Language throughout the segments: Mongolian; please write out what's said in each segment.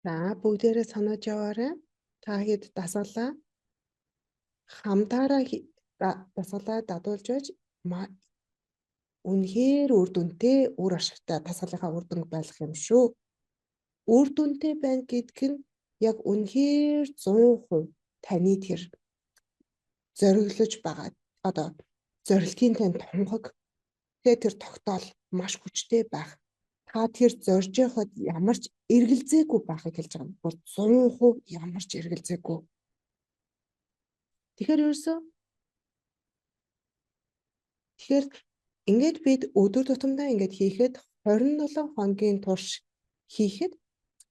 За бүгдээрээ санаж яваарай. Та хэд дасгалаа хамтаараа дасгалаа дадуулж байж үнэхээр үр дүнтэй, үр ашигтай дасгалынхаа үр дүн байх юм шүү. Үр дүнтэй байна гэдг нь яг үнэхээр 100% таны тэр зориглож байгаа зорилтын тань тунхаг тэр тогтоол маш хүчтэй байх. Та тэр зорж яхад ямар ч эргэлзээгүй байхыг хэлж байгаа юм. Бол 100% ямар ч эргэлзээгүй. Тэгэхээр ингээд бид өдөр тутамдаа ингээд хийхэд 27 хоногийн турш хийхэд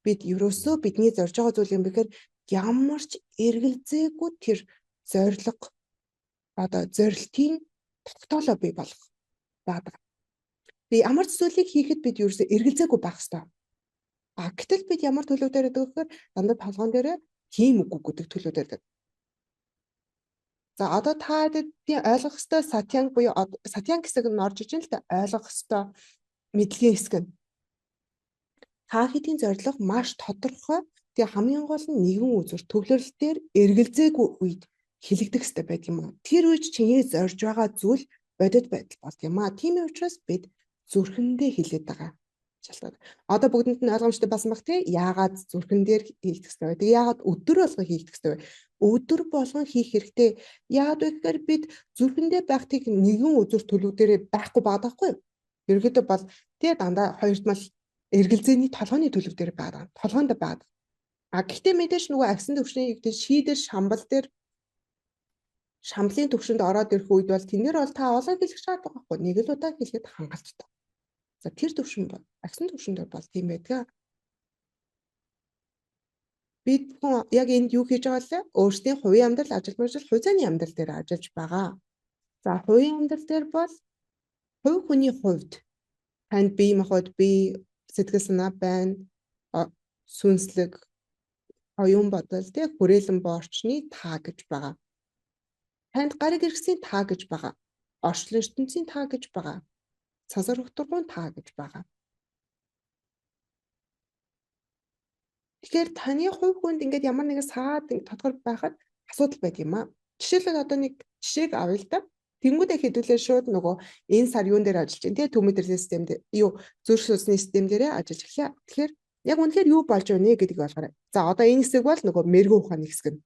бид ерөөсөө бидний зорж байгаа зүйл юм бэхээр ямар ч эргэлзээгүй тэр зорилтын тогтоолоо бий болгох байдаг. Би ямар ч зүйлийг хийхэд бид ерөөсөө эргэлзээгүй байх хэрэгтэй. Гэтэл бид ямар төлөв дээр байдаг гэхээр дандаа толгоон дээр тийм үгүй гэдэг төлөв дээр байдаг. За одоо та тийм ойлгох ёстой сатьянг буюу сатьянг хэсэг нь орж иж л та ойлгох ёстой мэдлэгийн хэсэг нь. Та хэдийн зорилго маш тодорхой. Тэгээ хамгийн гол нь нэгэн үзүүр төвлөрөл дээр эргэлзээгүй үед хилэгдэх ёстой байдаг юм аа. Тэр үед чиний зорж байгаа зүйл бодит байдал болд юм аа. Тийм учраас бид зүрхэндээ хилээд байгаа. Одоо бүгдэнд нь ойлгомжтой болсон баг тий? Яагаад зүрхэн дээр хийх хэрэгтэй вэ? Тэгээ яагаад өдөр болгон хийх хэрэгтэй вэ? Өдөр болгон хийх хэрэгтэй. Яагаад вэ гэхээр бид зүрхэндээ байх тийг нэгэн үзүүр төлөв дээрээ байхгүй багтахгүй юу? Ерөнхийдөө бол тий дандаа хоёрдмал эргэлзээний толгойн төлөв дээр байгаа. Толгойд байгаа. Гэхдээ мэдээж нөгөө агсан төвшний шийдэл шамбал дээр шамблын төвшөнд ороод ирэх үед бол тэндэр бол та олон хэлэх шаардлага байхгүй. Нэг л удаа хэлэхэд хангалттай. За тэр төвшин бол агсан төвшөнд бол тийм байдаг. Бид яг энд юу хийж байгаа лээ? Өөрсдийн хувийн амьдрал, ажил мэргэжил, хувь зайны амьдрал дээр ажиллаж байгаа. За хувийн амьдрал дээр бол хувь хүний хувьд танд бие махбод бие сэтгэл санаа байна. Сүнслэг оюун бодол тий хүрээлэн боорчны таа гэж байгаа. Танд гариг иргэсийн таа гэж байгаа. Орчлон ертөнцийн таа гэж байгаа. Цасар хөтөргүүн таа гэж байгаа. Тэгэхээр таны хувь хүнд ингээд ямар нэгэн саад тодгор байхад асуудал байдаг юм аа. Жишээлбэл одоо нэг жишээг авъя л да. Тэнгүүдээ хэдүүлээ шууд нөгөө энэ сар юун дээр ажиллаж байна тий төмөдрлийн систем дээр зүрх судасны систем дээрээ ажиллаж эхлэе. Тэгэхээр яг үнэхээр юу болж байна нэ гэдгийг ойлгоорой. За одоо энэ хэсэг бол нөгөө мэрэгүү ухааны хэсэг нь.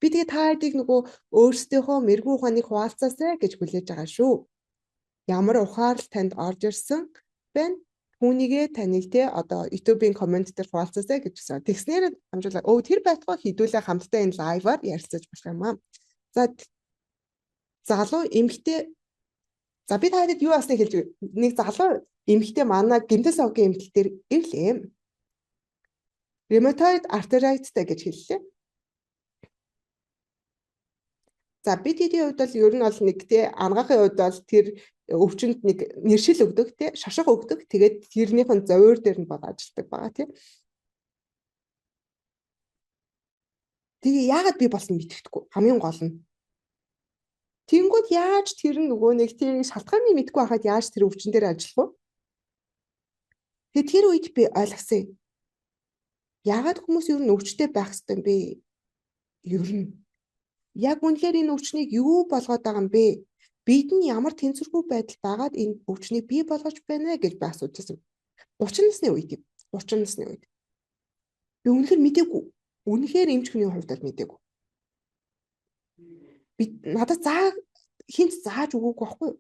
Би тэгээ та хэдийг нөгөө өөрсдийнхөө мэрэгүү ухааныг хуваалцаасай гэж хүлээж байгаа шүү. Ямар ухаар л танд орж ирсэн байна. Түүнийгээ таныг те одоо YouTube-ийн коммент дээр хуваалцаасай гэж хэлсэн. Тэгснээр амжуулаа. Тэр байтугай хідүүлээ хамтдаа энэ лайваар ярилцаж болох юм аа. За залуу эмэгтэй за би та хэд юу асныг хэлж нэг залуу эмэгтэй манай гэмтэл соггийн эмэгтэй дээр ирлээ. Rheumatoid arthritis-тэй гэж хэллээ. За бид хэдийн хувьд бол ер нь бол нэг тий ангаахын хувьд бол тэр өвчнөд нэг нэршил өгдөг тий шошго өгдөг. Тэгээд тэрнийх нь зовир дээр нь бол ажилладаг байгаа тий. Тэгээ яагаад би болсон мэддэхгүй хамгийн гол нь. Тэнгүүд яаж тэр нөгөө нэг тий шалтгааны мэдгүй байхад яаж тэр өвчин дээр ажиллах вэ? Тэгээ тэр үед би ойлгосон. Яагаад хүмүүс ер нь өвчтэй байх ёстой юм бэ? Ер нь яг үнэхээр энэ өвчнийг юу болгоод байгаа юм бэ? Бид нь ямар тэнцвэргүй байдал байгаад энэ өвчнийг бий болгож байна гэж би асуучихсан. 30 насны үед юм. 30 насны үед. Би үнэхээр мэдээгүй. Үнэхээр эмч хүний хувьд бол мэдээгүй. Би надад хинт зааж өгөөгүй байхгүй юу?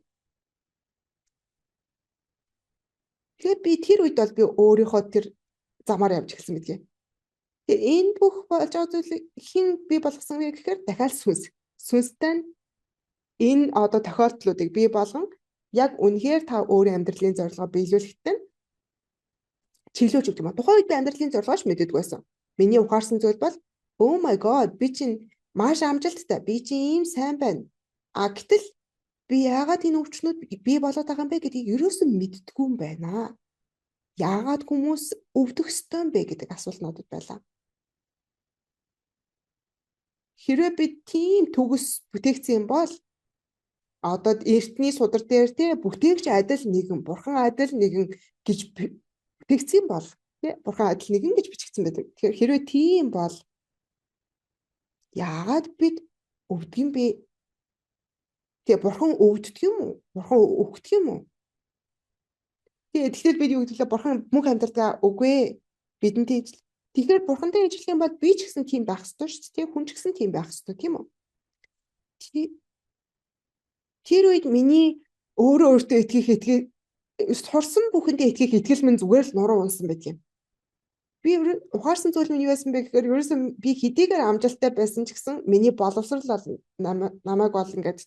Тэгэхээр би тэр үед бол би өөрийнхөө тэр замаар явж эхэлсэн мэдгээ. Тэгэхээр энэ бүх болж байгаа зүйлийг хэн бий болгосон вэ гэхээр дахиад сүнс. Сүнстэй энэ одоо тохиолдлуудыг бий болгон яг үнэхээр та өөрийн амьдралын зорилгоо биелүүлэхдээ чиглүүлж өгдөг юм. Тухайн үед би амьдралын зорилгооч мэддэггүй байсан. Миний ухаарсан зүйл бол oh my god би чинь маш амжилттай. Би чинь ийм сайн байна. Гэтэл би яагаад энэ өвчнүүд бий болоод байгаа юм бэ гэдгийг ерөөсөө мэддэггүй юм байна. Яагаад хүмүүс өвдөх ёстой юм бэ гэдэг асуулт надад байлаа. Хэрвээ би тийм төгс бүтээгдсэн юм бол одоо эртний судар дээр те бүтээгч адил нэгэн, бурхан адил нэгэн гэж бүтээгдсэн бол Тэ бурхан адил нэгэн гэж бичигдсэн байдаг. Тэгэхээр хэрвээ тийм бол яагаад бид өвдөг юм бэ? Тэгээ бурхан өвддөг юм уу? Бурхан өгдөг юм уу? Тэгэхээр бид юу гэвэл бурхан мөнх амьдралаа үгүй бидэнтэй тэгэхээр бурхантай ижилхэн бол би ч гэсэн тийм байх ёстой шүү дээ. Хүн ч гэсэн тийм байх ёстой тийм үү? Тэр үед миний өөртөө итгэх сурсан бүхэндээ итгэх итгэл минь зүгээр л нуруу унсан байдаг юм. Би ухаарсан зүйл нь юу байсан бэ гэхээр ерөөсөн би хэдийгээр амжилттай байсан ч гэсэн миний боловсрал бол намайг бол ингээд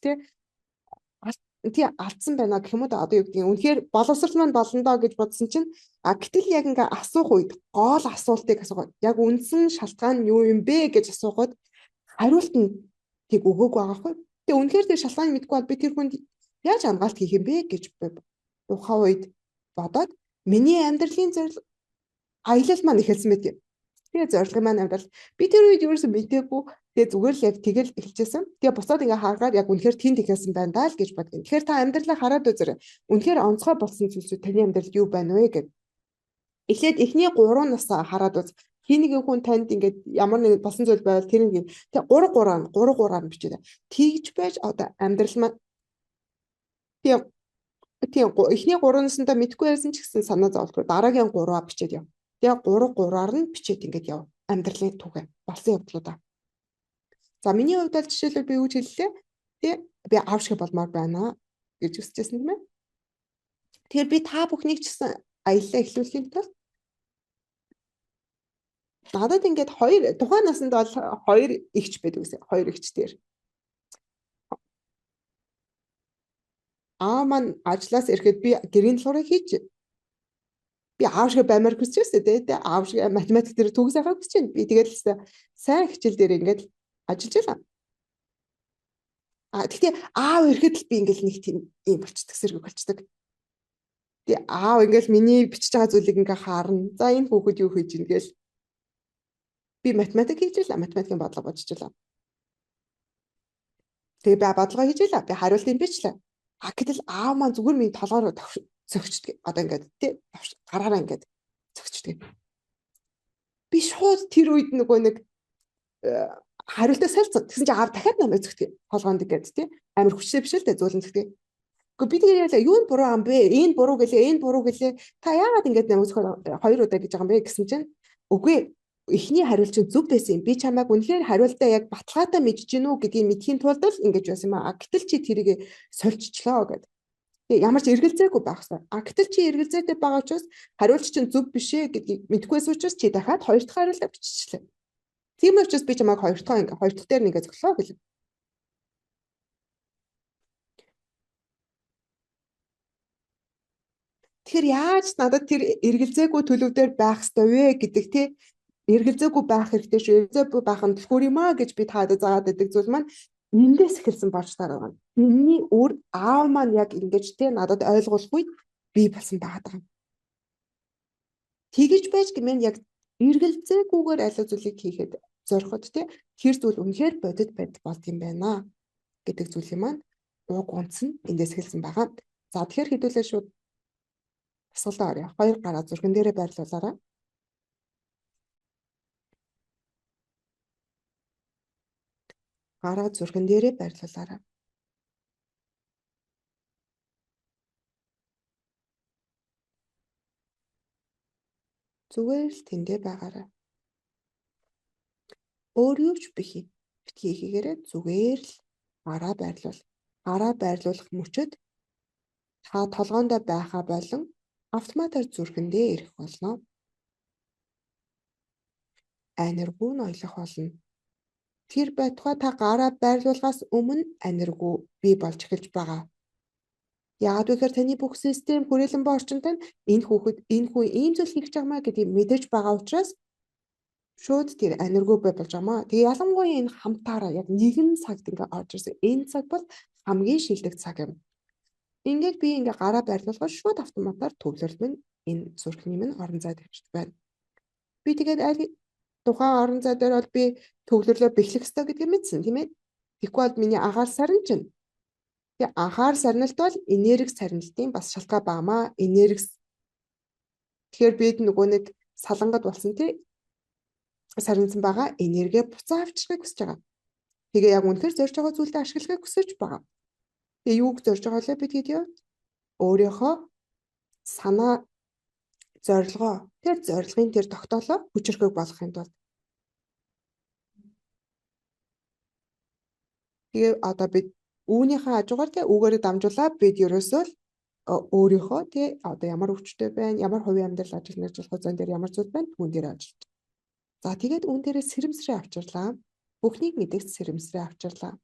тий алдсан байна гэх юм уу одоо юу гэдгийг үнэхээр боловсрал маань болно доо гэж бодсон чинь гэтэл яг ингээ асуух үед гол асуултыг асуугаад яг үндсэн шалтгаан нь юу юм бэ гэж асуухад хариулт нь тийг өгөөгүй байгаа хгүй. Тэгээ үнэхээр тэр шалтгааныг мэдгүй бол би тэр хүнд яаж хамгаалт хийх юм бэ гэж тухайн үед бодоод миний амьдралын зорилго аялал маань эхэлсэн мэт юм. Тэгээ зорилго маань амьдрал би тэр үед ерөөсөө мэдээгүй тэгээ зүгээр л яг тэгэл эхэлжсэн. Тэгээ буцаад ингээ харахаар яг үнэхээр тэнд ихэлсэн байна даа л гэж бодгоо. Тэгэхээр та амьдралаа хараад үзээрэй. Үнэхээр онцгой болсон зүйлсүүд таны амьдралд юу байна вэ гэд. Эхлээд эхний 3 насаа хараад үз. Хин нэгэн хүн танд ингээд ямар нэг болсон зүйл байвал тэр нэг тэг 3 бичээд. Тэгж байж одоо амьдрал маань тийм эхний 3 наснда мэдгүй байсан ч гэсэн санаа зовлтгүй дараагийн 3-аа бичээд яв. Тэгээ 3-3-аар нь бичээд ингээд яв. Амьдралын түгэ болсон явдлуудаа. За миний хувьд бол жишээлбэл би юу гэж хэллээ? Тий би аав шиг болмоор байна гэж хүсэжсэн тийм ээ. Тэгэхээр би та бүхнийг ч гэсэн аяллаа эхлүүлэхийн тулд надад ингээд тухайн наснд бол 2 эгч байдаг гэсэн. 2 эгч дээр. Маань ажлаас ирэхэд би гэрийн талаараа хийж би аав шиг баймаар хүсчихсэн тий аав шиг математик дээр төгс авах гэж байна. Би тэгэл сайн хичээл дээр ингээд ажиллаж байлаа. Гэхдээ аав ирэхэд л би ингээд нэг тийм юм болчихдаг сэрэг болчихдаг. Тэгээ аав ингээд миний бичиж байгаа зүйлийг ингээд харна. За энэ хүүхэд юу хийж ийн гээл би математик хийж байлаа. Математикийн бодлого бодож байлаа. Тэгээ би бодлого хийж байлаа. Би хариултыг бичлээ. Гэтэл аав маань зүгээр минь толгоор зөгчдөг. Одоо ингээд тий гараараа ингээд зөгчдөг. Би шууд тэр үед нөгөө нэг хариултаа сольцсон. Тэгсэн чинь аав дахиад намайг зөгтгий. Толгоонд ингээд тий амар хүчтэй биш л дээ зөөлөн зөгтгий. Гэхдээ би тэгээ яалаа юу буруу ам бэ? Энэ буруу гэлээ. Та яагаад ингээд намайг зөгтгөө 2 удаа гэж байгаа юм бэ гэсэн чинь үгүй эхний хариулт чинь зөв байсан юм. Би чамайг үнэхээр хариултаа яг баталгаатай мэдэж гинүү гэдгийг мэдхийн тулд л ингэж байсан юм аа. Гэтэл чи тэрийг сольчихлоо гэдэг. Тэгээ ямар ч эргэлзээгүй байх хэрэгтэй. Гэтэл чи эргэлзээтэй байгаа учраас хариулт чинь зөв биш ээ гэдгийг мэдхгүйс учраас чи дахиад 2 дахь хариултаа биччихлээ. Тийм учраас би чамайг 2 дахь дээр нэгээ зөглөө гэлээ. Тэгэхээр яаж надад тэр эргэлзээгүй төлөв дээр байх ёстой вэ гэдэг тий эргэлзээгүй байх хэрэгтэй шүү. Эргэлзээгүй байх нь түлхүүр юм аа гэж би таад заагаад байдаг зүйл маань эндээс эхэлсэн болж байгаа юм. Миний өөр аав маань яг ингэж тий надад ойлгуулгүй би болсон байгаа юм. Тэгэж байж гэмээр яг эргэлзээгүйгээр аливаа зүйлийг хийхэд зориход тий тэр зүйл үнэхээр бодит байдал болд юм байна гэдэг зүйлийн маань уг үндэс нь эндээс эхэлсэн байгаа. За тэгэхээр хэдүүлээ шууд асуултаа орё. 2 гараа зүрхэн дээрээ байрлуулаарай. Гараа зүрхэн дээрээ байрлуулаарай. Зүгээр л тэндээ байгаарай. Өөр юу ч битгий хийгээрээ зүгээр л гараа байрлуул. Гараа байрлуулах мөчөд та толгоондоо байхаа болон автоматар зүрхэндээ ирэх болно. Аниргүй ноёлох болно. Тэр байтугай та гараа байрлуулахаас өмнө аниргүй бий болж эхэлж байгаа. Яагаад вэ гэхээр таны бүх систем хүрээлэн ба орчинтой энэ хүн ийм зүйл хийж байгаамаа гэдгийг мэдэж байгаа учраас шууд тэр аниргүй бай болж байгаамаа. Тэгээ ялангуяа энэ хамтаараа яг нэгэн цагт ингээ орж ирсэн. Энэ цаг бол хамгийн шилдэг цаг юм. Ингээд би ингээ гараа байрлуулахад шууд автоматар төвлөрөл минь энэ зүрхний минь орон зайд ирж байна. Би тэгээд аль тухайн орон зай дээр бол би төвлөрлөө бэхлэх ёстой гэдгийг мэдсэн тийм ээ. Тэгэхгүй бол миний агаар сарн чинь. Тэгээ анхаар сарналт бол энерги сарналтын бас шалтгаан байнамаа. Тэгэхээр бид нөгөө нэг салангад болсон тий сарнсан байгаа энерги буцаа авчрахыг хүсэж байгаа. Тэгээ яг үнэхээр зорж байгаа зүйлдээ ашиглахыг хүсэж байгаа. Тэгээ юуг зорж байгаа лээ бид хэд яа? Өөрийнхөө санаа зорилгоо тэр зорилгын тэр тогтоолоо хүчрхэг болгохын тулд. Тэгээ одоо бид үүнийхээ хажуугаар тий үүгээрээ дамжуулаад бид ерөөсөө л өөрийнхөө тий одоо ямар өвчтөй байна, ямар хувийн амьдрал ажил нэгжлэх зан дээр ямар зүйл байна түүн дээр ажиллаж. За тэгээд үүн дээрээ сэрэмсрээ авчирлаа. Бүхнийг мэдэх сэрэмсрээ авчирлаа.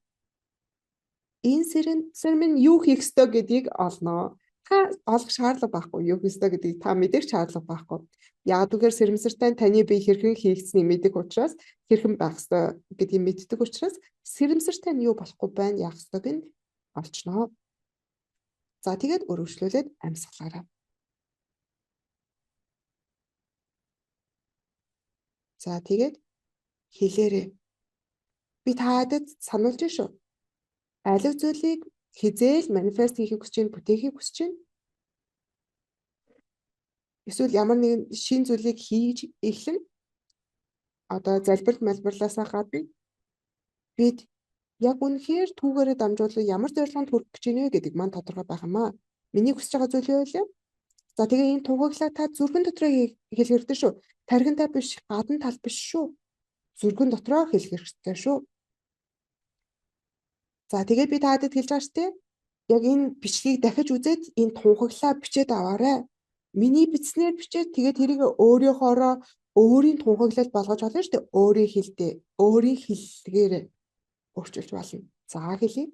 Энэ сэрэмсэр минь юу хийх ёстой гэдгийг олноо. Та олох шаардлага байхгүй юу хийх ёстой гэдгийг та мэдэх шаардлага байхгүй. Яг түгээр сэрэмсэртэй таны бие хэрхэн хийгдсэнийг мэдэх учраас хэрхэн байх ёстой гэдгийг мэддэг учраас сэрэмсэртэй нь юу болохгүй байна яах ёстойг нь олчноо. За тэгээд өргөжлүүлээд амьсгалаарай. За тэгээд хэлээрэй. Би таадад сануулж шүү. Алив зүйлийг хизээл манифест хийхийг хүсэж чинь бүтээхийг хүсэж чинь эсвэл ямар нэгэн шин зүйлийг хийж эхлэн одоо залбирал малбарлаасаа гадна бид яг үнэхээр түүгээрээ дамжуулан ямар зорилгонд хүрэх гэж байна вэ гэдэг маань тодорхой байх юм аа. Миний хүсэж байгаа зүйл юу вэ? За тэгээ энэ тунхаглаа та зүрхэн дотроо хэлэх хэрэгтэй шүү. Тархинтай биш, гадна тал биш шүү. Зүрхэн дотроо хэлэх хэрэгтэй шүү. За тэгээд би таадад хэлж байгаа шүү дээ. Яг энэ бичлэгийг дахиж үзээд энэ тунхаглаа бичээд аваарай. Миний бичснээр бичээд тэгээд тэрийг өөрийнхоороо өөрийн тунхаглал болгож олно шүү дээ. Өөрийн хэлдээ, өөрийн хэллэгээр өөрчилж болно. За хэлье.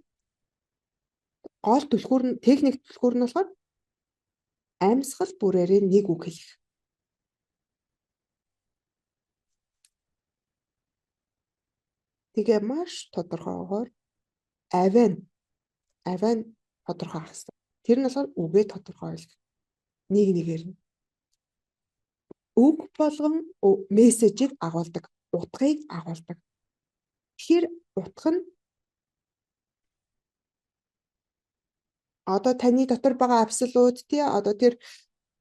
Гол түлхүүр нь техник түлхүүр нь болохоор амьсгал бүрээрээ нэг үг хэлэх. Тэгээ маш тодорхойгоор авин тодорхой ах хэрэгтэй. Тэр нь болохоор үгээ тодорхой ойлгох. Нэг нэгээр нь. Үг болгон мессежийг агуулдаг, утгыг агуулдаг. Тэгэхээр утга нь одоо таны дотор байгаа абсолют тий одоо тэр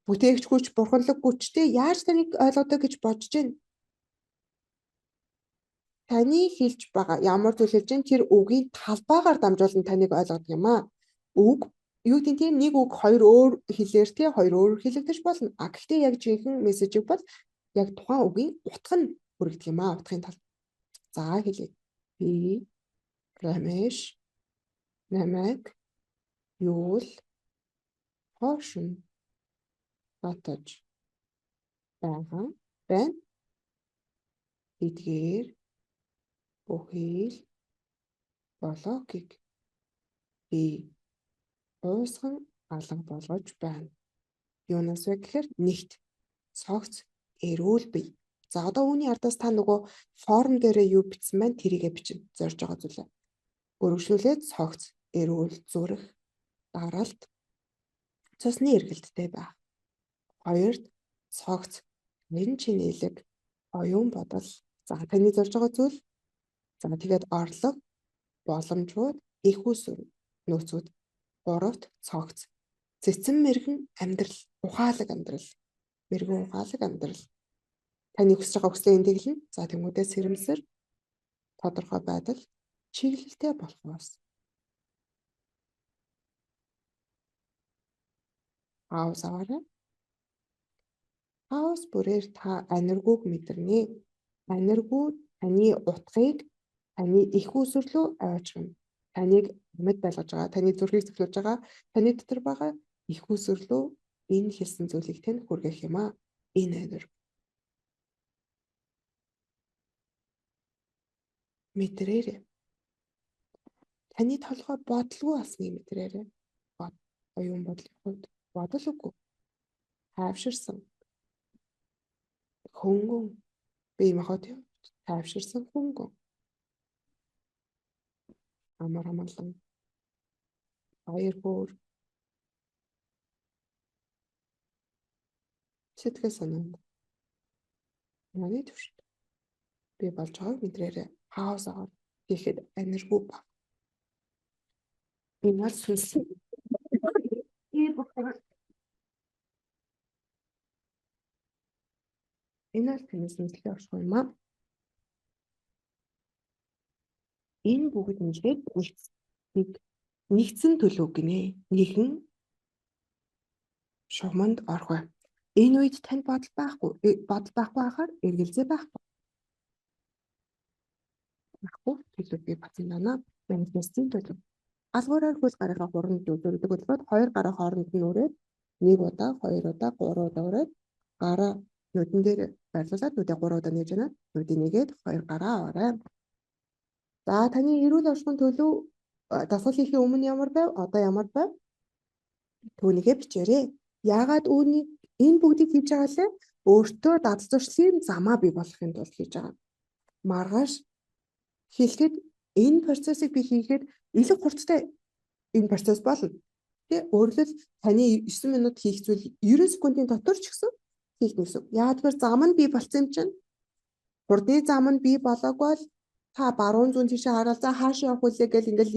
бүтээгч хүч, бурханлаг хүч тий яаж таныг ойлгодог гэж бодож байна. Таны хэлж байгаа ямар зүйл хэлж байна тэр үгийн талбайгаар дамжуулан таныг ойлгодог юм аа. Үг юу гэдэг тийм нэг үг хоёр өөр хэлээр тий хоёр өөр хэлэгдэж болно. А гэхдээ яг жинхэнэ мессежийг бол яг тухайн үгийн утга нь хүргэдэг юм аа. Утгын тал. За хэлье. Би Рамеш намайг юул хошин батж байгаа байна. Эдгээр бүхэл блокийг би уусган алга болгож байна. Юунаас вэ гэхээр нэгт цогц эрүүл бий. За одоо үүний ардаас та нөгөө форм дээрээ юу бичсэн байна тэрийгэ бичнэ. Зорж байгаа зүйлээ. Өргөжлүүлээд цогц эрүүл зүрх даралт цусны эргэлттэй байх. Хоёрт цогц нэрэн чинэлэг оюун бодол. За таны зорж байгаа зүйл. За тэгээд орлого боломжууд их усүр нөөцүүд. Гуравт цогц цэцэн мэргэн амьдрал, ухаалаг амьдрал. Мэргэн ухаалаг амьдрал. Таны хүсэж байгаа хүслээ индэглэн. За тэмүүдээ сэрэмсэр тодорхой байдал чиглэлтэй болохоос. Пауз аваарай. Пауз бүрээр та аниргууг мэдэрнэ. Аниргуу таны утгыг таны их усүрлөө ойрчгоно. Таныг мэд байлгаж байгаа, таны зүрхийг цэвэрлэж байгаа, таны дотор байгаа их усүрлөө энэ хэлсэн зүйлийг тань хүргэх юм аа. Энэ анирг. Мэдрээрэй. Таны толгой бодлого болсныг мэдрээрэй. Оюун бодлын хувьд бодол үгүй. Тайвширсан. Хөнгөн. Бие махбодын тайвширсан хөнгөн. Амар амгалан. Баяр хөөр. Сэтгэл санаанд. Яны төвшөнд. Би болж байгааг мэдрээрэй. Пауз аваад хийхэд аниргүй баг. Энэ бол сүнслэг. Энэ бол таны сэтгэлээ орших юм аа. Энэ бүгд нэгэд нэгдсэн төлөв гинэ. Нэгэн шугамд орох бай. Энэ үед танд бодол байхгүй байхаар эргэлзээ байхгүй. Төлөв би бацсан байна. Манифестийн төлөв. Алгуураар хөл гарахаа хуранд дүүрдэг болоод 2 гараа хооронд нь үрээд 1 удаа, 2 удаа, 3 удаа үрээд гараа нүдэн дээр байрлуулад нүдээ 3 удаа нээж байна. Нүдийг нэгээд 2 гараа орой. За таны эрүүл оршихуйн төлөв дасгал хийхээ өмнө ямар байв? Одоо ямар байв? Түүнийгээ бичээрэй. Яагаад энэ бүгдийг хийж байгаа лээ? Өөртөө дадал зуршлын замаа бий болгохын тулд хийж байгаа. Маргааш хэлэхэд энэ процессыг би хийхэд илүү хурдтай энэ процесс болно. Тэ өөрөлд таны 9 минут хийх зүйл 90 секундын дотор ч гэсэн хийх гэсэн. Яагаад гэвэл зам нь бий болсон юм чинь. Хурдны зам нь бий болоогүй бол та баруун зүүн тийшээ хараад за хаашаа явах вүлээ гэл ингээл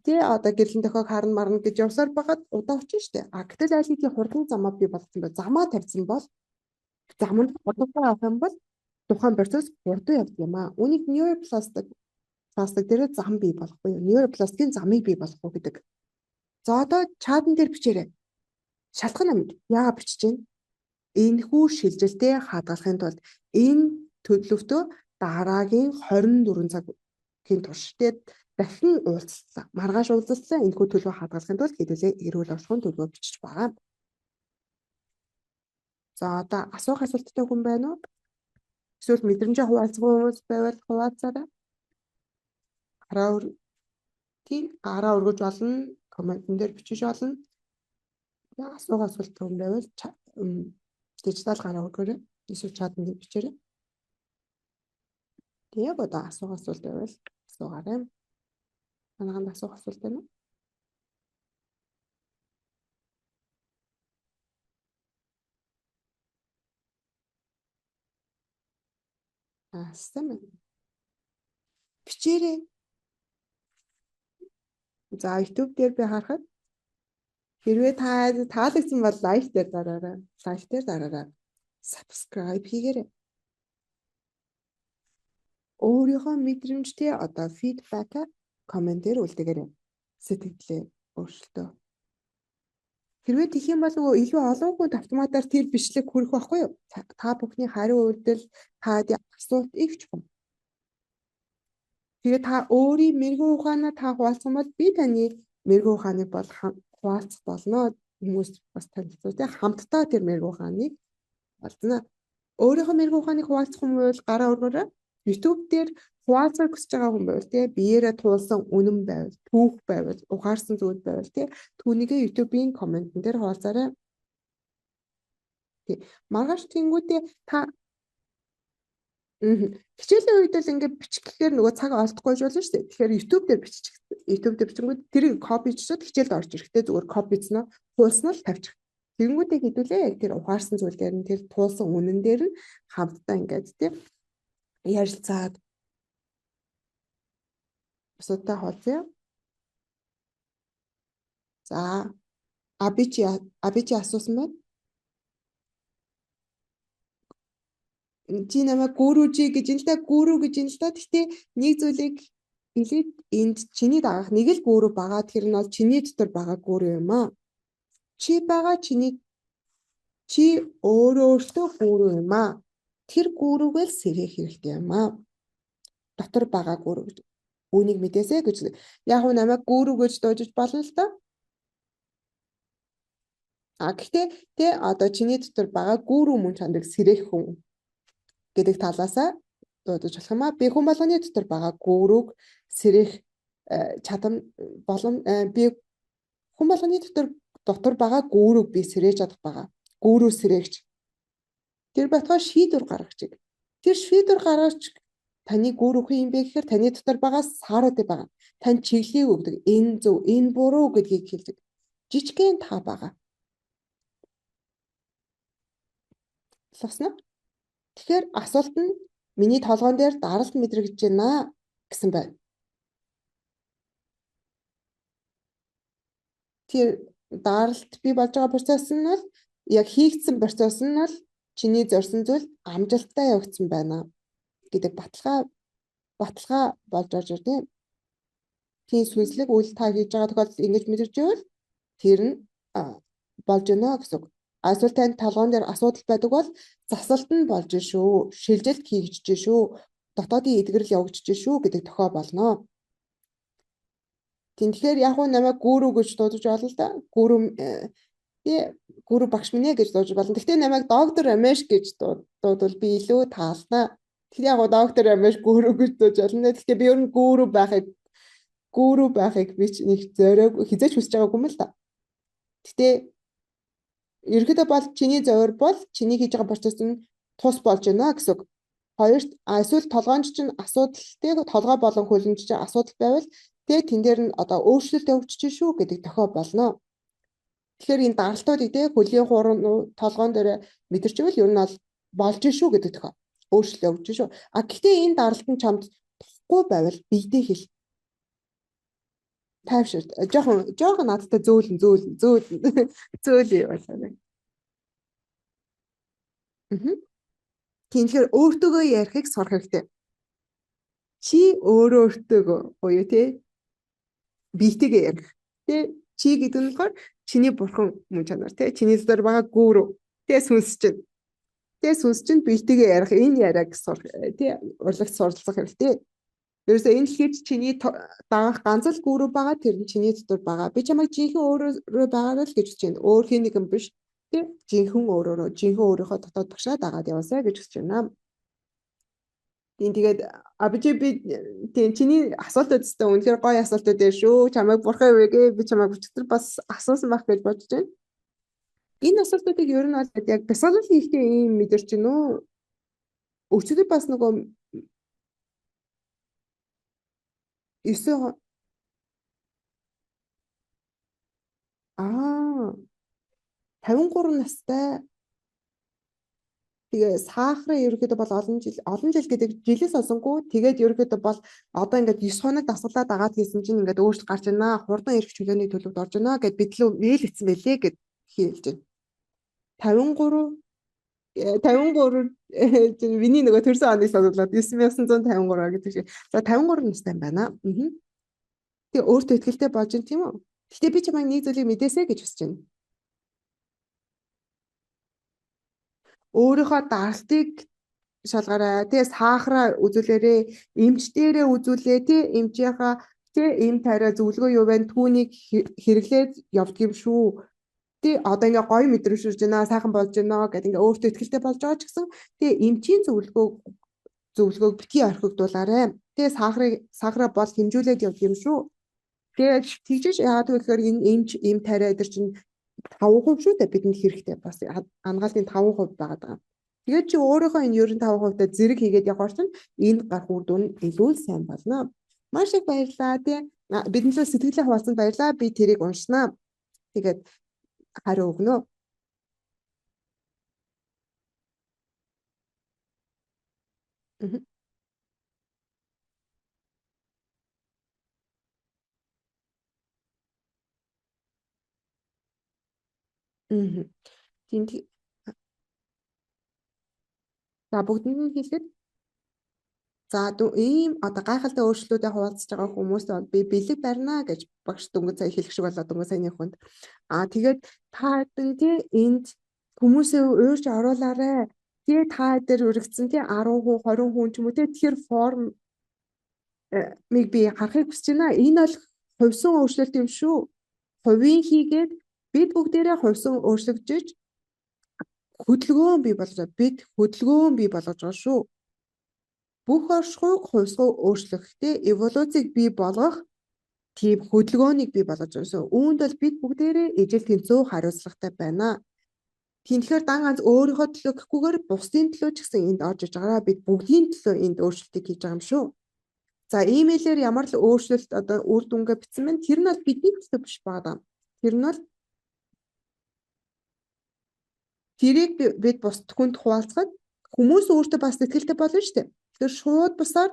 тэ одоо гэрлэн дохиог харна марна гэж явсаар байгаад удаа очих штэ. Гэтэл аль хэдийн хурдны замаа бий болсон бол замаа тавьсан бол зам нь хурдтай авах юм бол тухайн процесс хурдан явдаг юм аа. Үүнийг нейропластик дээр зам бий болохгүй юу? Нейропластикийн замыг бий болгох гэдэг. За одоо чатан дээр бичээрэй. Шалтгаан амьд яагаад бичиж гин? Энэхүү шилжилтээ хадгалахын тулд энэ төлөвтөө дараагийн 24 цагийн турш дахин уулзлаа. Маргааш уулзлаа. Энэхүү төлөвөө хадгалахын тулд хэдүүлээ эрүүл оршихуйн төлөвөө бичиж байгаа. За одоо асуух асуулттай хүн байна уу? Эсвэл мэдрэмжээ хуваалцах хүмүүс байвал хуваалцаарай. Гараа өргөж болно. Комментэн дээр бичиж болно. Асуух асуулттай хүн байвал дижитал гараа өргөөрэй. Эсвэл чатанд дээр бичээрэй. Яг одоо асуух асуулт байвал асуугаарай. Манайханд асуух асуулт байна уу? Сайн байна. Бичээрэй. За YouTube дээр би харахад хэрвээ таалагдсан бол лайк дээр дараарай. Лайк дээр дараарай. Subscribe хийгээрэй. Өөрийнхөө мэдрэмжтэй одоо фидбэкаа комментээр үлдээгээрэй. Сэтгэлээ өөрчлөлтөө. Хэрвээ тэх юм бол нөгөө илүү олон хүнд автоматар тэр бичлэг хүрэх байхгүй юу? Та бүхний хариу үйлдэл, та асуулт их чухал. Тэгээд та өөрийн мэрэгэн ухаанаа та хуваалцсан бол би таны мэрэгэн ухааныг хуваалцах болно. Хүмүүс бас танилцуулж хамтдаа тэр мэрэгэн ухааныг хуваалцана. Өөрийнхөө мэрэгэн ухааныг хуваалцах хүн бол гараа өргөөрэй. YouTube дээр хуваалцах гэж байгаа хүн байвал биеэрээ туулсан үнэн байвал, түүх байвал, ухаарсан зүйл байвал түүнийгээ YouTube-ийн комментэн дээр хуваалцаарай. Маргааш тэнгүүдээ та хичээлийн үед л ингээд бичих гэхээр нөгөө цаг олдохгүй болно шүү дээ. Тэгэхээр YouTube дээр бичингүүд тэрийг копичсууд хичээлд орж ирэхдээ зүгээр копицноо хуулснаа л тавьчих. Тэнгүүдээ хэдүүлээ тэр ухаарсан зүйл дээр нь тэр туулсан үнэн дээр нь хамтдаа ингээд ярилцаад бусадтай хуваалцъя. За абичи асуусан байна. Чи намайг гүрүүжи гэж энэ л да гүрүү гэж энэ л да. Гэхдээ нэг зүйлийг хэлээд энд чиний дагах нэг л гүрүү байгаа. Тэр нь бол чиний дотор байгаа гүрүү юм аа. Чи өөртөө гүрүү юм аа. Тэр гүрүүгээ л сэрэх хэрэгтэй юм аа. Дотор байгаа гүрүү гэж. Үүнийг мэдээсэй гэж. Яг уу намайг гүрүү гэж дуужиж болно л да. Гэхдээ одоо чиний дотор байгаа гүрүү мөн чанарыг сэрэх хүн гэдэг талаасаа дуудаж болох юм аа. Би хүн болгоны дотор байгаа гүрүүг сэрэх чадам би хүн болгоны дотор байгаа гүрүүг би сэрэж чадах байгаа. Гүрүү сэрээгч. Тэр байтугай шийдвэр гаргаж. Тэр шийдвэр гаргаж таны гүрүүхэн юм бэ гэхээр таны дотор байгаа саарууд байгаа. Тань чиглэлийг өгдөг. Энэ зөв, энэ буруу гэдгийг хэлдэг. Жижигхэн та байгаа. Болсноо. Тэгэхээр асуулт нь миний толгоон дээр даралт мэдрэгдэж байна гэсэн байна. Тэр даралт бий болж байгаа процесс нь бол яг хийгдсэн процесс нь бол чиний зорьсон зүйл амжилттай явагдсан байна гэдэг баталгаа болж орж ирдэг. Тийм сүнслэг үйл та хийж байгаа тохиолдолд ингэж мэдэрч байвал тэр нь болж байна гэсэн үг. Эсвэл танд толгоон дээр асуудал байдаг бол засалт нь болж шүү, шилжилт хийгдэж шүү, дотоодын эдгэрэл явагдаж шүү гэдэг тохиол болно. Тэгэхээр яг уу намайг гүрүү гэж дуудаж болно л да. Гүрүү багш минь ээ гэж дуудаж болно. Гэхдээ намайг доктор Амеш гэж дуудвал би илүү таалнаа. Тэгэхээр яг уу доктор Амеш гүрүү гэж дуудаж болно. Гэхдээ би ер нь гүрүү байхыг би ч нэг зориог хизээч хүсэж байгаагүй юм л да. Гэтэ ерөөдөө бол чиний зорь бол чиний хийж байгаа процесс нь тус болж байна гэсэн үг. Хоёрт эсвэл толгойн чинь асуудалтай толгой болон хөлөнд чинь асуудал байвал тэгээ тэн дээр нь одоо өөрчлөлт явагдчих шүү гэдэг тохиол болно. Тэгэхээр энэ даралтуудыг тэгээ хөлийн хуурын толгойн дээр мэдэрчвэл ер нь бол болж шүү гэдэг тохиол өөрчлөлт явагдчих шүү. Гэхдээ энэ даралт нь чамд тухгүй байвал бигдээ хэл. Тайвширт. Жохон надтай зөөлөн яваасаа. Тэгэхээр өөртөөгөө ярихыг сурах хэрэгтэй. Чи өөртөөгөө буюу тий биетэйгээ ярих. Тий чи гэдэг нь болохоор чиний бурхан мөн чанар тий чиний дотор байгаа гүрүү тий сүнс чинь биетэйгээ ярих энэ яриаг сурах тий урлагт суралцах хэрэгтэй. Ерөөсөө энэ дэлхийд чиний дагах ганц л гүрүү байгаа тэр нь чиний дотор байгаа. Би чамайг жинхэнэ өөрөөрөө байгаа л гэж үзэж байна. Өөр хин нэгэн биш. Тий жинхэнэ өөрийнхөө дотоод багшаа дагаад яваасаа гэж үзэж байна. Тэгээд би чиний асуултууд өстэй үнэхээр гоё асуултууд ээ шүү. Чамайг бурхан ивэгээ би чамайг өчтөр бас асуусан байх гэж бодож байна. Энэ асуултуудыг ер нь бол яг бясалгал хийхдээ ийм мэдэрч гинэ үү? Өчтөр бас нөгөө 53 настай тэгээ сахарын ерөөдөө бол олон жил гэдэг жилээс олсонгүй тэгээд ерөөдөө бол одоо ингээд 9 хоног дасгалаад агаад хийсэн чинь ингээд өөрчлөлт гарч байна. Хурдан эрх чөлөөний төлөвт орж байна гэд бидлүү мэйл хийсэн байлээ гэд хэлж байна. 53 миний нөгөө төрсөн оныг сануулад 9953 гэдэг шиг. За 53 настай байна. Тэгээ өөртөө ихтэй болж байна тийм үү? Гэтэ би чамайг нэг зүйлийг мэдээсэй гэж хүсэж байна. Өөрийнхөө даралтыг шалгаарай. Тэгээ сахараа үзүүлээрээ, эмч дээрээ үзүүлээ, тий эмчийнхаа тий эм тариа зөвлөгөө юу байна? Түүнийг хэрэглээд явдаг юм шүү. Тий одоо ингээ гоё мэдрэмжшүүлж байна, сайхан болж байна гэдэг ингээ өөртөө ихтэй болж байгаа ч гэсэн тий эмчийн зөвлөгөөг битгий орхигдуулаарай. Тэгээ сахараа бол хэмжүүлээд явдаг юм шүү. Тэгээд тэгжиж яагаад гэвэл энэ эм тариа дээр чинь 5% шүү дээ бидэнд хэрэгтэй бас ангаалтын 5% байгаа даа. Тэгээд чи өөрийнхөө энэ 95%-тай зэрэг хийгээд явахаар чинь энэ гарах үр дүн илүү сайн болно. Маш их баярлалаа тий. Биднээс сэтгэлээ хуваалцсан баярлалаа. Би тэрийг уншнаа. Тэгээд хариу өгнө. Тийм. За бүгдэнд нь хэлэхэд за ийм одоо гайхалтай өөрчлөлтүүдэд хуваалцж байгаа хүмүүст би бэлэг барина гэж багш дөнгөж сая хэлэх шиг болоо дөнгөж саяны хүнд. Тэгээд та хэн тий энд хүмүүсээ уурж оруулаарай. Тэгээ та дээр үргэлжсэн тий 10 хүн 20 хүн ч юм уу тий тэр форм миг би харахыг хүсэж байна. Энэ бол хувьсан өөрчлөлт юм шүү. Хувийн хийгээд бид бүгдээрээ хувьсан өөрчлөгдөж хөдөлгөөн бий болгож байгаа шүү. Бүх оршихуйг хувьсгуу өөрчлөхтэй эволюцийг бий болгох тийм хөдөлгөөнийг бий болгож байгаа. Үүнд бол бид бүгдээрээ ижил тэнцүү хариуцлагатай байна. Тэгэхээр дан ганц өөрийнхөө төлөө гэхгүйгээр бусдын төлөө ч гэсэн энд орж иж байгаа. Бид бүгдийн төлөө энд өөрчлөлтийг хийж байгаа юм шүү. За имэйлээр ямар л өөрчлөлт одоо үр дүнгээ бичсэн байна. Тэр нь бол бидний төлөө биш байгаа. Тэр нь бол тэрийг бид бусд хүнд хуваалцахад хүмүүс өөртөө бас ихтэй болно шүү дээ. Тэгэхээр шууд бусаар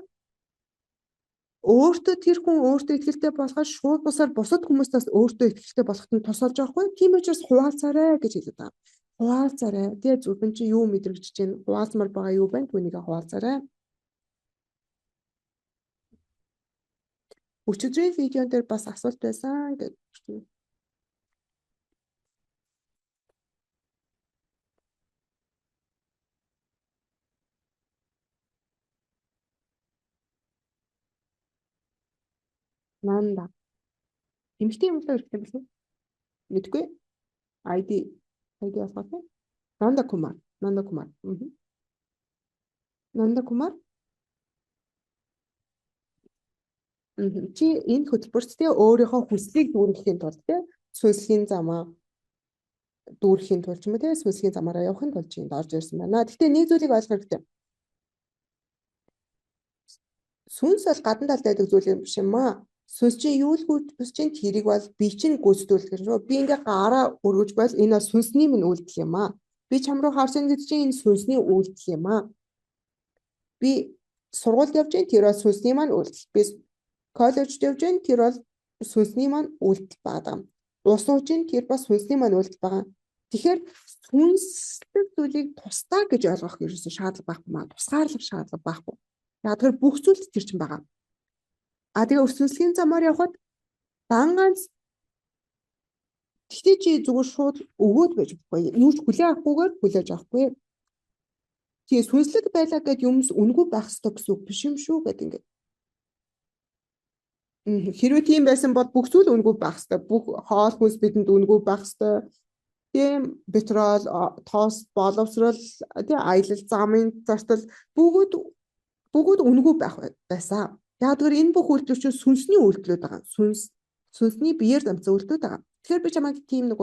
тэр хүн өөртөө ихтэй болоход шууд бусаар бусад хүмүүстээс өөртөө ихтэй болоход нь тусалж байгаа хгүй. Тийм учраас хуваалцаарай гэж хэлээд байгаа. Хуваалцаарай. Тэгээ зөвхөн чи юу мэдрэгдэж чинь хуваалцмаар байгаа юу байна? Түүнийг хуваалцаарай. Өчигдрийн видеон дээр бас асуулт байсан гэж. Нанда. Эмэгтэй юм л хэрэгтэй билүү? Мэдгүй. ID асуусан. Нанда Кумар. Нанда Кумар. Нанда Кумар. Чи энэ хөтөлбөрт тэгээ өөрийнхөө хүслийг дүүрэхийн тулд тэгээ сүнслийн замаа дүүрэхийн тулд ч юм уу тэгээ сүнслийн замаараа явахын тулд чинь орж ирсэн байна. Гэхдээ нэг зүйлийг ойлгох хэрэгтэй. Сүнс бол гадна талд байдаг зүйл юм биш юм аа. Сүнс чинь юу л хүсэж чинь тэрийг бол би чинь гүйцэтгүүлэх гэж байна. Би ингээ гараа өргөж байл энэ бол сүнсний минь үйлдэл юм аа. Би чам руу харсан гэж чинь энэ сүнсний үйлдэл юм аа. Би сургуульд явж чинь тэр бол сүнсний маань үйлдэл. Би коллежд явж чинь тэр бол сүнсний маань үйлдэл байгаа. Ус ууж чинь тэр бас сүнсний маань үйлдэл байгаа. Тэгэхээр сүнслэг зүйлийг тусдаа гэж ойлгох ерөөсөө шаардлага байхгүй маа. Тусгаарлах шаардлага байхгүй. Яг тэр бүх зүйлд тэр чинь байгаа. А тэгээ сүнслийн замаар явхад дан ганц тэгтээ чи зүгээр шууд өгөөд байж болохгүй. Юу ч хүлээ авахгүйгээр хүлээж авахгүй. Тэгээ сүнслэг байлаа гэд юмс үнгүй байх ёстой гэсэн үг биш юм шүү гэд ингээд. Хэрвээ тийм байсан бол бүх зүйл үнгүй байх ёстой. Бүх хоол хүнс бидэнд үнгүй байх ёстой. Тийм петрол, тоос, боловсрол, тийм аялал, замын зартал бүгд үнгүй байх байсан. Яг тэр энэ бүх үйлдэл чинь сүнсний үйлдэлүүд байгаа. Сүнсний биеэр дамжсан үйлдэлүүд байгаа. Тэгэхээр би чамайг тийм нэг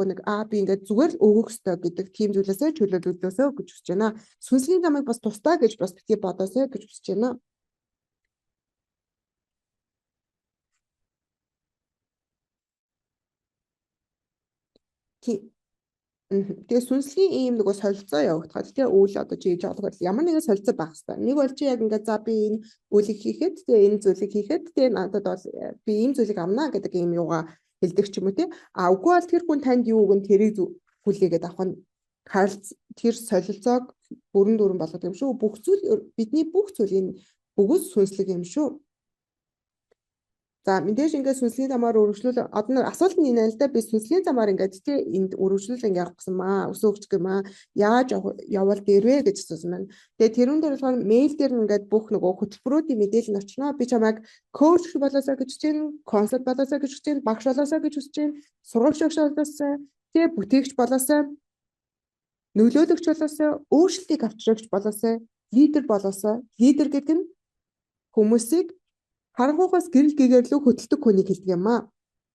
би ингээд зүгээр л өгөх ёстой гэдэг тийм зүйлээсээ чөлөөлөлөөсөө гэж хүсэж байна. Сүнсний замыг бас тусдаа гэж бас битгий бодоосоо гэж хүсэж байна. Тэгээ сүнслийн ийм нэг солилцоо явагдахад тэгээ үйл одоо чи хийж олоход ямар нэгэн солилцоо байх хэрэгтэй. Нэг бол чи яг ингээд за би энэ үйлийг хийхэд тэгээ энэ зүйлийг хийхэд тэгээ надад бол би ийм зүйлийг авнаа гэдэг ийм юугаа хэлдэг ч юм уу тий. А үгүй бол тэр хүн танд юу өгөн тэрийг хүлээгээд авах нь тэр солилцоог бүрэн дүүрэн болгох юм шүү. Бүх зүйл бидний бүх зүйл энэ бүгд сүнслэг юм шүү. За мэдээж ингээд сүнслийн замаар өргөжлүүл одоо асуулт нь энэ л да би сүнслийн замаар ингээд тий энд өргөжлүүл ингээд явах гэсэн маа өсөөгч гэм аа яаж явал дээрвэ гэж асуусан байна. Тэгээ тэрүүн дээр болохоор мэйл дээр ингээд бүх нөгөө хөтөлбөрүүдийн мэдээлэл нь очно. Би чамайг коуч болоосаа гэж хүсэж байна, консалт болоосаа гэж хүсэж байна, багш болоосаа гэж хүсэж байна, сургууль шогч болоосаа, тий бүтээгч болоосаа, нөлөөлөгч болоосаа, өөрчлөлтийг авчрагч болоосаа, лидер болоосаа. Лидер гэдэг нь хүмүүсийг харангуйгаас гэрэл гэгэрлүү хөтэлдэг хүнийг хэлдэг юм аа.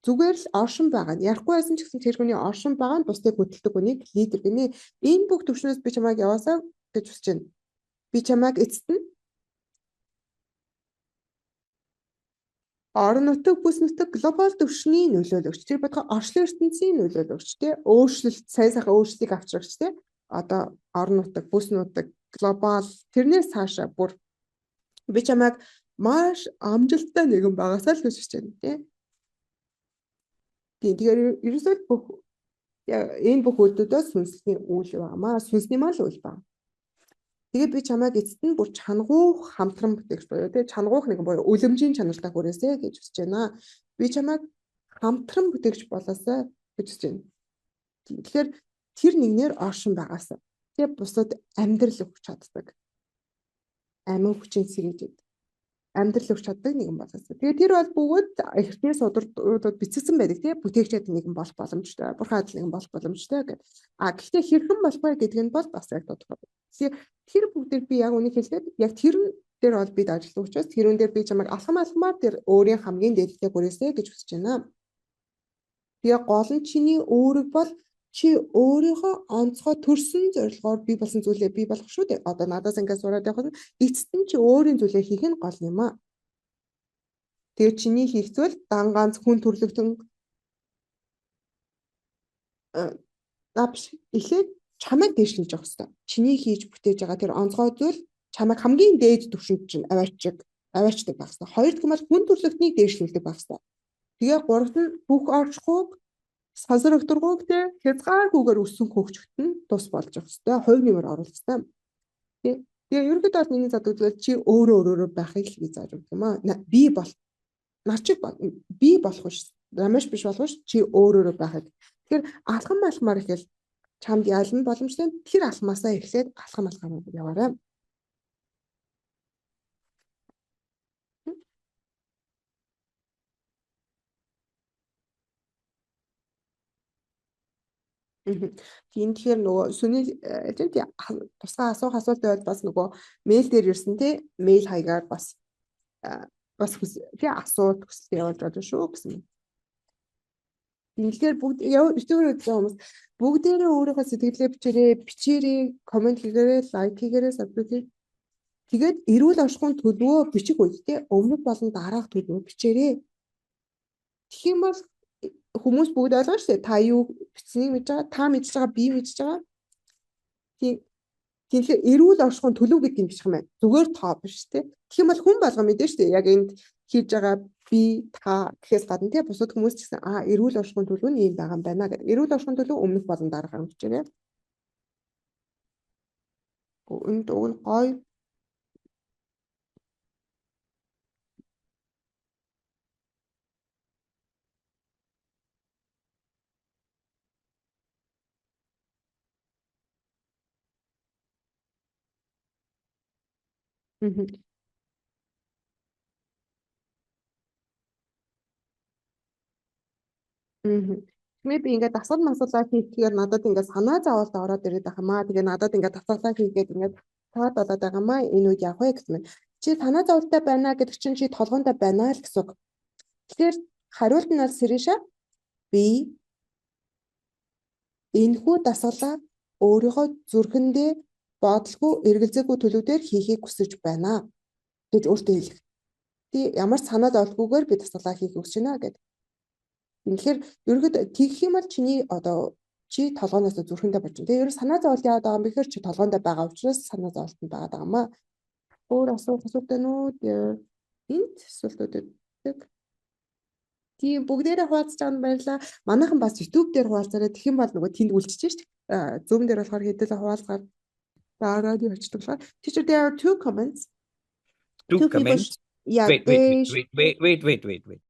Зүгээр л оршин байгаа нь. Ярихгүй байсан ч гэсэн тэр хүний оршин байгаа нь бусдыг хөтэлдэг хүнийг лидер гэнэ. Энэ бүх төвшнөөс би чамайг яваасаа гэж хүсэж байна. Би чамайг эцэст нь орон нутаг, бүс нутаг, глобал төвшний нөлөөлөгч. Тэр бодгоо орчлон ертөнцийн нөлөөлөгч тий. Өөрчлөлт, сайн сайхан өөрчлөлтийг авчрагч тий. Одоо орон нутаг, бүс нутаг, глобал тэрнээс цаашаа бүр би чамайг маш амжилттай нэгэн байгаасаа л хүсэж байна тий. Тэгэхээр ерөөсөө энэ бүх үйлдэлүүдээс сүнсний үйл байгаамаа. Сүнсний мал үйл байна. Тэгээ би чамайг эцэст нь бүр чангуух хамтран бүтээгч боёо тий. Чангуух нэгэн боёо үлэмжийн чанартай хүрээсэй гэж хүсэж байна. Би чамайг хамтран бүтээгч болоосаа гэж хүсэж байна. Тэгэхээр тэр нэгнээр оршин байгаасаа. Тэгээ бусад амьдрал өгч чаддаг. Амин хүчин сэргийж амьдрал өгч чаддаг нэгэн болоосаа. Тэгээ тэр бол бүгд эртний судруудад бичсэн байдаг тий. Бүтээгчд нэгэн болох боломжтой, бурхан адил нэгэн болох боломжтой гэдэг. Гэхдээ хэрхэн болох вэ гэдэг нь бол бас яг тодорхой. Тэр бүгдийг би яг үнийг хэлээд яг тэр дээр бол бид ажиллах учраас тэрүүн дээр би чамайг алхамаар тэр өөрийн хамгийн дээлтэй хүрээсэй гэж хүсэж байна. Тэгээ гол нь чиний өөрөг бол чи өөрийнхөө онцгой төрсөн зорилгоор бий болсон зүйлээ бий болгох шүү дээ. Одоо надаас ингээд сураад явах нь эцэст нь чи өөрийн зүйлээ хийх нь гол юм аа. Тэгээ чиний хийх зүйл дан ганц хүн төрлөختөн эхлээд чамайг дээшлүүлж явах хэрэгтэй. Чиний хийж бүтээж байгаа тэр онцгой зүйл чамайг хамгийн дээд түвшинд чинь аваачдаг байх хэрэгтэй. Хоёр дахь нь хүн төрлөختнийг дээшлүүлдэг байх хэрэгтэй. Тэгээ гуравт нь бүх орчхуйг сансар өгтөргөөг те хязгааргүйгээр өссөн хөгжөлт нь тус болж явах хэвээр хувь нэмэр оруулах хэвээр. Тэгээ ерөнхийдөө бол миний зад үзвэл чи өөрөө байхыг л би зааж өгөх юм аа. Би бол нар чиг би болох биш. Рамаш биш болох биш. Чи өөрөө байхыг. Тэгэхээр алхам алхмаар ихэл чамд ялна боломжтой. Тэр алхмаасаа эхлээд алхам яваарай. Тийм тэгэхээр нөгөө сүний тусгай асуулт байвал бас нөгөө мэйл дээр ирсэн тий мэйл хаягаар бас тий асуулт хүсэлт явуулж байгаа шүү гэсэн. Тэгэхээр бүгд ютубер үзсэн хүмүүс бүгдээрээ өөрийнхөө сэтгэлээ бичээрэй, комент хийгээрэй, лайк хийгээрэй, сабскрайб. Тэгээд эрүүл оршихуйн төлөвөө бичих үед тий өмнөд болон дараах төлөвөө бичээрэй. Тэгэх юм бол хүмүүс бүгд ойлгоо шүү дээ. Та юу бичсэнийг мэдж байгаа, та мэдж байгаа, би мэдж байгаа. Тэгэхээр эрүүл оршихуйн төлөв гэдэг юм бичих юм байна. Зүгээр тоо биш тий. Тэгэх юм бол хүн болго мэдэн шүү дээ. Яг энд хийж байгаа би та гэхээс гадна тий бусад хүмүүс ч гэсэн эрүүл оршихуйн төлөв нь ийм байгаа юм байна гэдэг. Эрүүл оршихуйн төлөв өмнөх болон дараах юм бичээрэй. Энд уг нь гоё. Би ингээд дасгал масуулаа хийхээр надад ингээд санаа зовоолт ороод ирээд байхамаа. Тэгээ надад ингээд дасгалаа хийгээд ингээд таад болоод байгаамаа. Энэ үед явах вэ гэсэн. Чи санаа зовоолттой байна гэдэг чинь чи толгоондоо байна л гэсэн үг. Тэгэхээр хариулт нь бол Сэрэша би энэхүү дасгалаа өөрийнхөө зүрхэндээ бодлого эргэлзээгүй төлөв дээр хийхийг хүсэж байна гэж өөртөө хэлэх. Тий ямар ч санаа зовлгүйгээр би дасгалаа хийх хүсэж байна гэдэг. Тэгэхээр ерөөдөө тэгэх юм бол чиний чи толгооноос зүрхэндээ болж байна. Тэгээ ерөө санаа зовлт яваад байгаа юм бэхэр чи толгоондоо байгаа учраас санаа зовлт нь байгаа даа. Өөр асуулт байна уу? Энд асуултууд өгдөг. Тийм бүгдээрээ хуваалцаж байгаа нь баярлаа. Манайхан бас YouTube дээр хуваалцаарай. Тэгэх юм бол нөгөө тэнд үлдчихэж шүү дээ. Zoom дээр болохоор хэдүүлээ хуваалцгаар радио очдог болохоор. Teacher, there are two comments. Two comments? Yeah. Wait.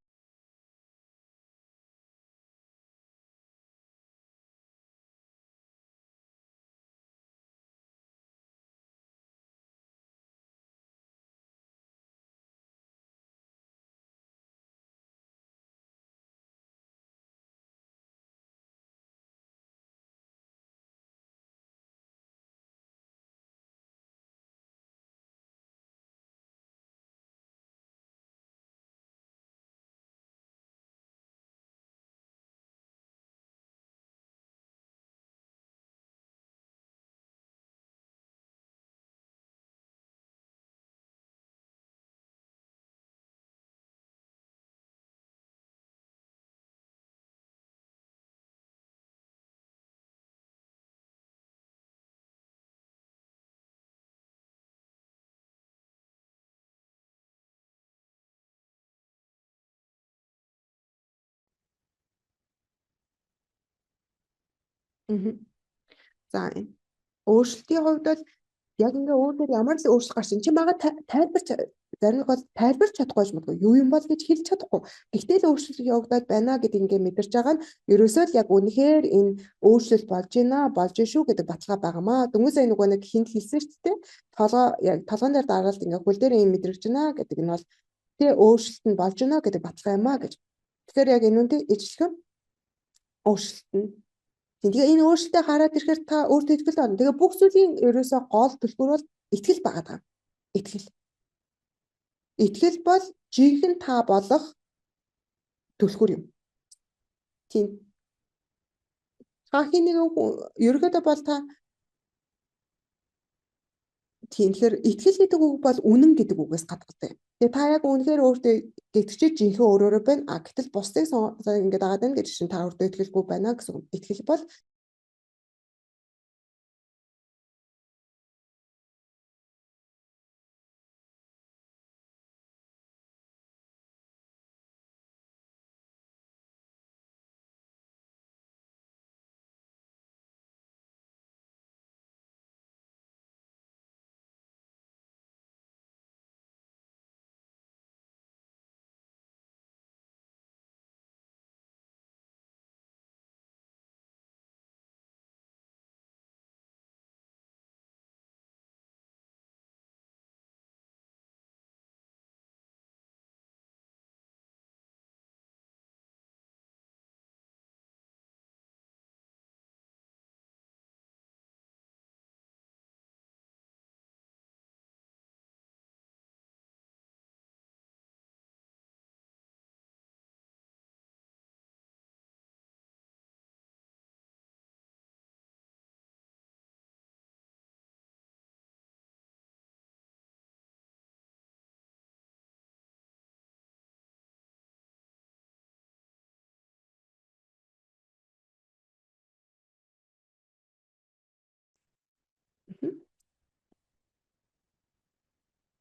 За энэ өөрчлөлтийн хувьд бол яг ингээ өөрөөр ямар л өөрчлөлт гарч ин чи мага тайлбарч зарим нэг бол тайлбарч чадахгүй ч магадгүй юу юм бол гэж хэлж чадахгүй. Гэхдээ л өөрчлөлт явагдаад байна гэдэг ингээ мэдэрч байгаа нь ерөөсөө л яг үнэхээр энэ өөрчлөлт болж шүү гэдэг баталгаа байгаамаа. Дөнгөж нөгөө нэг хинт хэлсэн шүү дээ. Яг толгойн дээр дараалт ингээ хөл дээр юм мэдрэгч байна гэдэг нь бол тэгээ өөрчлөлт нь болж байна гэдэг баталгаа юм аа гэж. Тэгэхээр яг энэ үнтэй ижилхэн өөрчлөлт нь тэгээ энэ өөрчлөлтөө хараад ирэхээр та өөртөө итгэл байна. Тэгээ бүх зүйлийн ерөөсөө гол төлбөр бол итгэл байгаа. Итгэл бол жинхэнэ та болох түлхүүр юм. Тийм. Хаахийн нэг ерөөдөө бол та тийм тэгэхээр итгэл гэдэг үг бол үнэн гэдэг үгээс гадагтай. Тэгээ та яг үнэхээр өөртөө итгэж жинхэнэ өөрөөрөө байна. Гэтэл бусдыг ингээд дагаад байна гэж чинь та өөртөө итгэлгүй байна гэсэн. Итгэл бол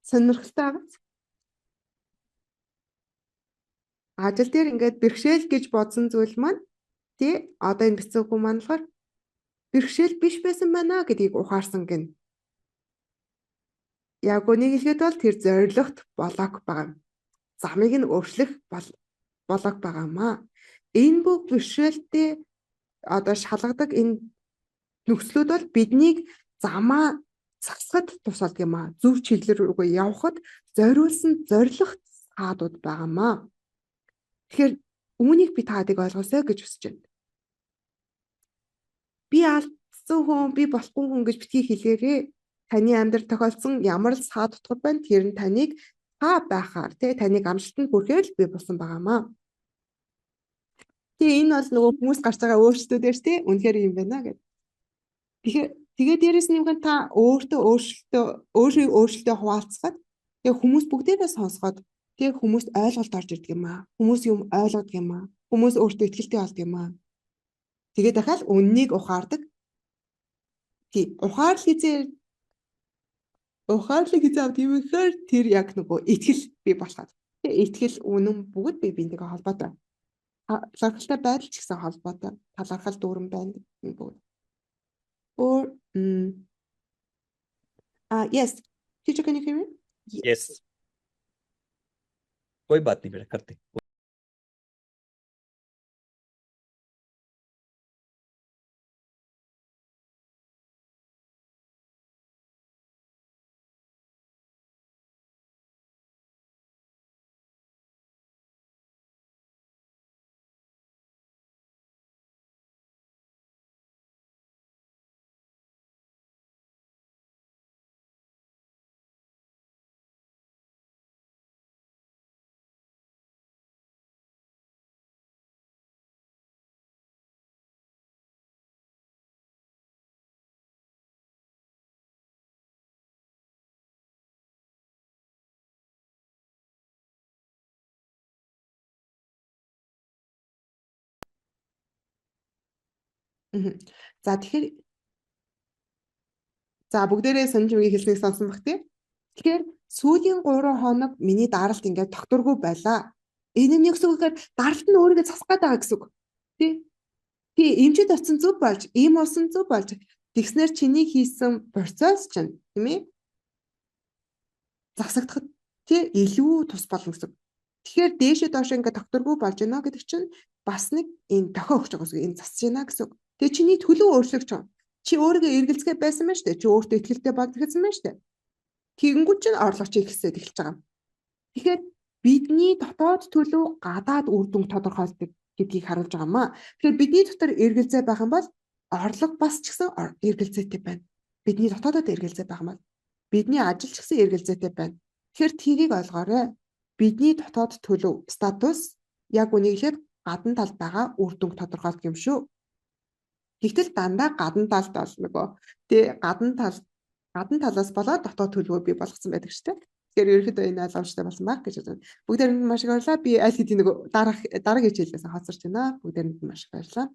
Сонирхолтой байгаа. Ажил дээр ингээд бэрхшээл гэж бодсон зүйл маань тий одоо энэ бичсэн хүн маань болохоор бэрхшээл биш байсан байна гэдгийг ухаарсан гин. Яг үнийг хэлгээд бол тэр зорилгот болоог байгаа. Замыг нь өөрчлөх болоог байгаамаа. Энэ бүх бэрхшээлтэй одоо шалгадаг энэ нөхцлүүд бол биднийг замаа засахад тусалдаг юм аа. Зөв чиглэл рүү явахад зориулсан зорилгот хаадууд байгаамаа. Тэгэхээр үүнийг би таадыг ойлгосоо гэж хүсэж байна. Би алдсан хүн, би болохгүй хүн гэж битгий хэлээрээ. Таны амьдрал тохиолдсон ямар л саад утгаар байна. Тэр нь таныг та байхаар тий таныг амжилтанд хүрэхээр л би болсон байгаамаа. Тэгээ энэ бол нөгөө хүмүүс гарч байгаа өөрчлөлтүүдээр тий үнэхээр юм байна гэдэг. Тэгээ дээрэс нь юм та өөртөө өөрчлөлтөө хуваалцахад тэгээ хүмүүс бүгдээрээ сонсгоод тэгээ хүмүүст ойлголт орж ирдэг юм аа. Хүмүүс юм ойлгодог юм аа. Хүмүүс өөртөө итгэлтэй болдог юм аа. Тэгээ дахиад үннийг ухаардаг. Тий ухаарлыг хийзээ тиймээр тэр яг нөгөө итгэл бий болоход. Тэгээ итгэл үнэн бүгд бие биентэйгээ холбоотой. Талархалтай байдал ч гэсэн холбоотой. Талархал дүүрэн байна бүгд. Or yes. Teacher, can you hear me? Yes. कोई बात नहीं बेटा करते. За тэгэхээр бүгдээрээ сонирч мгийг хэлснийг сонсон баг тий. Тэгэхээр сүүлийн 3 хоног миний даралт ингээд тогтургүй байлаа. Энэ нь юу гэсэн үг гэхээр даралт нь өөрийгөө засах гээд байгаа гэсэн үг. Тий, эмчэд очсон зүг болж, ийм болсон зүг болж тэгснээр чиний хийсэн процесс чинь тийм ээ засагдахад тий илүү тус болно гэсэн. Тэгэхээр дээшээ доош ингээд тогтургүй болж байна гэдэг чинь бас нэг энэ дохио өгч байгаа гэсэн. Энэ засаж байна гэсэн. Тэгээ чиний төлөв өөрчлөгч байгаа. Чи өөрийгөө эргэлзгээ байсан байна шүү дээ. Чи өөртөө итгэлтэй болж ирсэн байна шүү дээ. Тэгэнгүүт чинь орлогч ихсээд эхэлж байгаа. Тэгэхээр бидний дотоод төлөв гадаад үр дүн тодорхойлдог гэдгийг харуулж байгаамаа. Тэгэхээр бидний дотор эргэлзээ байх юм бол орлого бас ч гэсэн эргэлзээтэй байна. Бидний дотоодод эргэлзээ байх юм бол бидний ажил ч гэсэн эргэлзээтэй байна. Тэгэхээр тэрийг ойлгоорой. Бидний дотоод төлөв статус яг үнийхээ гадна талд байгаа үр дүнг тодорхойлдог юм шүү. Тэгтэл дандаа гадна талд бол нөгөө тий гадна талаас болоод дотоод төлөвөө бий болгосон байдаг шүү дээ. Тэгэхээр ерөнхийдөө энэ ойлгомжтой болсон байх гэж байна. Бүгдээрэнд маш их баярлалаа. Би аль хэдийн нөгөө дараагийн хичээлээс хоцорч байна. Бүгдээрэнд маш их баярлалаа.